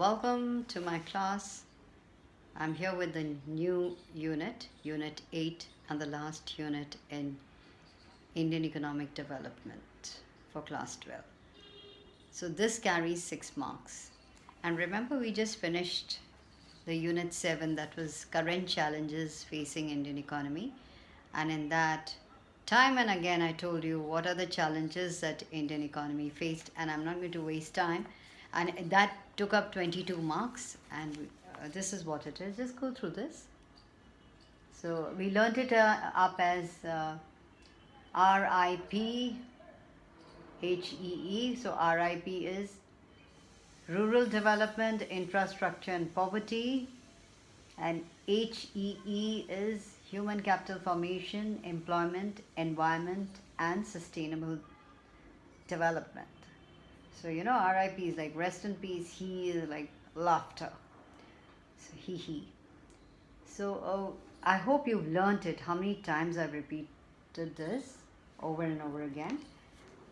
Welcome to my class. I'm here with the new unit, Unit 8, and the last unit in Indian Economic Development for Class 12. So this carries 6 marks. And remember, we just finished the Unit 7, that was Current Challenges Facing Indian Economy. And in that, time and again, I told you what are the challenges that Indian economy faced, and I'm not going to waste time. And that took up 22 marks, and this is what it is. Just go through this. So we learned it up as RIP, HEE. So RIP is Rural Development, Infrastructure and Poverty, and HEE is Human Capital Formation, Employment, Environment and Sustainable Development. So RIP is like rest in peace, he is like laughter. So he. So I hope you've learnt it. How many times I've repeated this over and over again.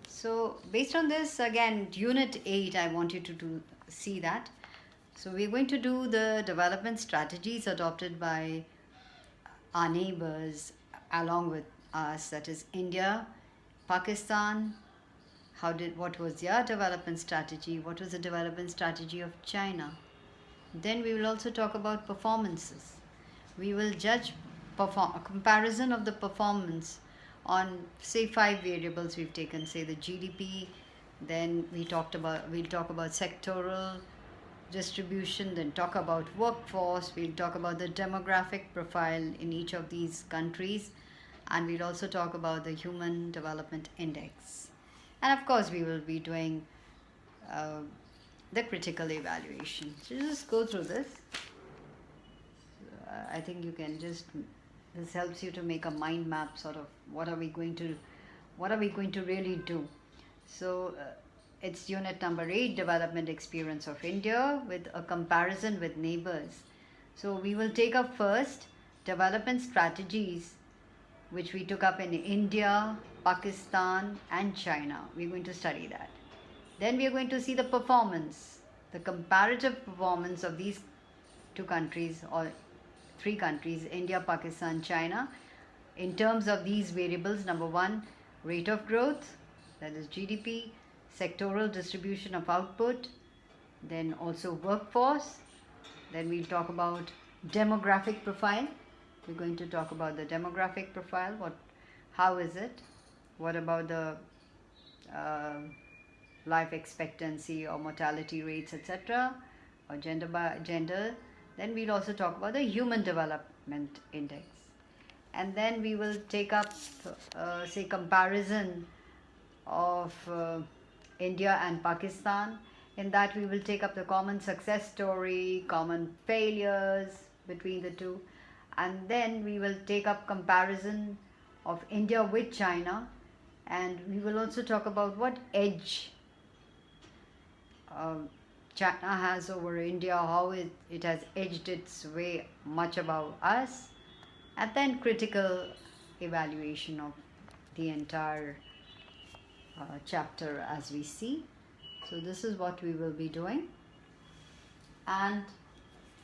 So based on this, again, Unit 8, I want you to see that. So we're going to do the development strategies adopted by our neighbors along with us, that is India, Pakistan. What was their development strategy? What was the development strategy of China? Then we will also talk about performances. We will judge a comparison of the performance on, say, 5 variables we've taken, say the GDP, then we'll talk about sectoral distribution, then talk about workforce, we'll talk about the demographic profile in each of these countries, and we'll also talk about the Human Development Index. And of course, we will be doing the critical evaluation. So just go through this. I think you can this helps you to make a mind map, sort of what are we going to really do. So it's unit number 8, Development Experience of India, with a comparison with neighbors. So we will take up first development strategies which we took up in India, Pakistan and China. We're going to study that. Then we are going to see the performance, the comparative performance of these 2 countries or 3 countries, India, Pakistan, China, in terms of these variables. Number 1, rate of growth, that is GDP, sectoral distribution of output, then also workforce. Then we'll talk about demographic profile. We're going to talk about the demographic profile. How is it? What about the life expectancy or mortality rates, etc., or gender by gender. Then we'll also talk about the Human Development Index. And then we will take up, say, comparison of India and Pakistan. In that we will take up the common success story, common failures between the two. And then we will take up comparison of India with China. And we will also talk about what edge China has over India, how it has edged its way much above us. And then critical evaluation of the entire chapter as we see. So this is what we will be doing. And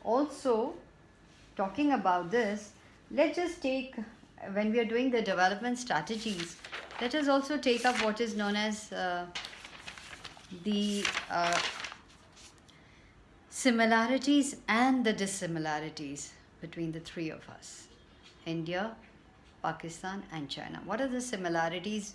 also, talking about this, let's just take, when we are doing the development strategies, let us also take up what is known as the similarities and the dissimilarities between the 3 of us, India, Pakistan and China. What are the similarities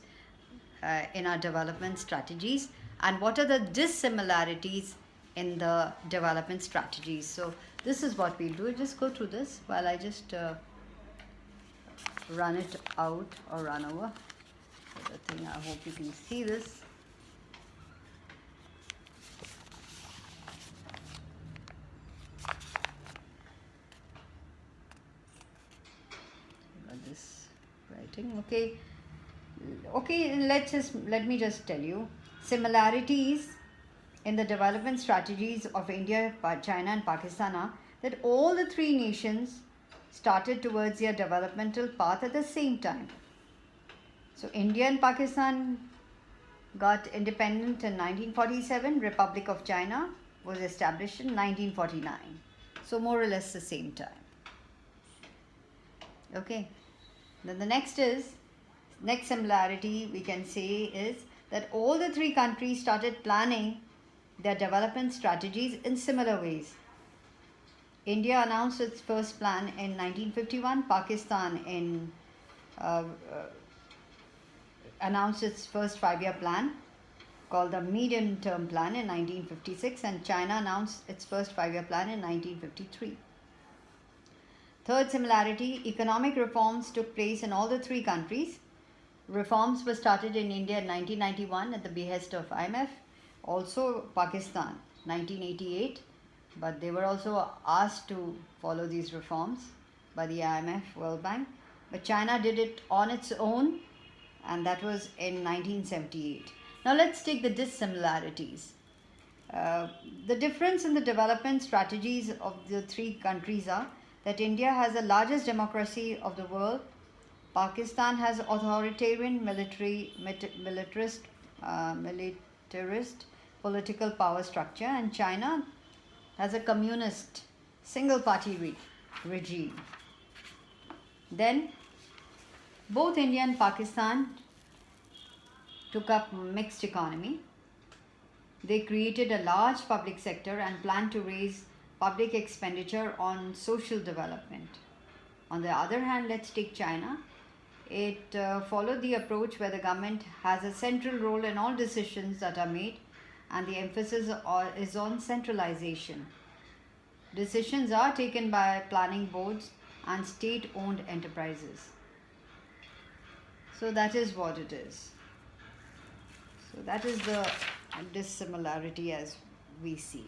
in our development strategies, and what are the dissimilarities in the development strategies? So this is what we'll do. Just go through this while I just run it out or run over the thing. I hope you can see this. Got this writing. Okay, let me just tell you similarities in the development strategies of India, China and Pakistan are that all the 3 nations started towards their developmental path at the same time. So India and Pakistan got independent in 1947, Republic of China was established in 1949. So more or less the same time. Okay. Then the next similarity we can say is that all the three countries started planning their development strategies in similar ways. India announced its first plan in 1951. Pakistan uh, uh, announced its first 5-year plan called the Medium Term Plan in 1956, and China announced its first 5-year plan in 1953. Third similarity, economic reforms took place in all the three countries. Reforms were started in India in 1991 at the behest of IMF, also Pakistan 1988, but they were also asked to follow these reforms by the IMF, World Bank. But China did it on its own, and that was in 1978. Now let's take the dissimilarities. The difference in the development strategies of the three countries are that India has the largest democracy of the world, Pakistan has authoritarian militarist political power structure, and China has a communist single party regime. Then both India and Pakistan took up mixed economy. They created a large public sector and planned to raise public expenditure on social development. On the other hand, let's take China. It followed the approach where the government has a central role in all decisions that are made, and the emphasis is on centralization. Decisions are taken by planning boards and state-owned enterprises. So that is what it is. So that is the dissimilarity as we see.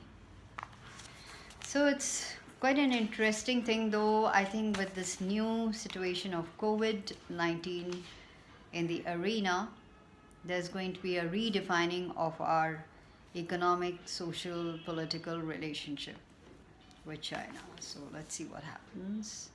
So it's quite an interesting thing, though. I think with this new situation of COVID-19 in the arena, there's going to be a redefining of our economic, social, political relationship with China. So let's see what happens.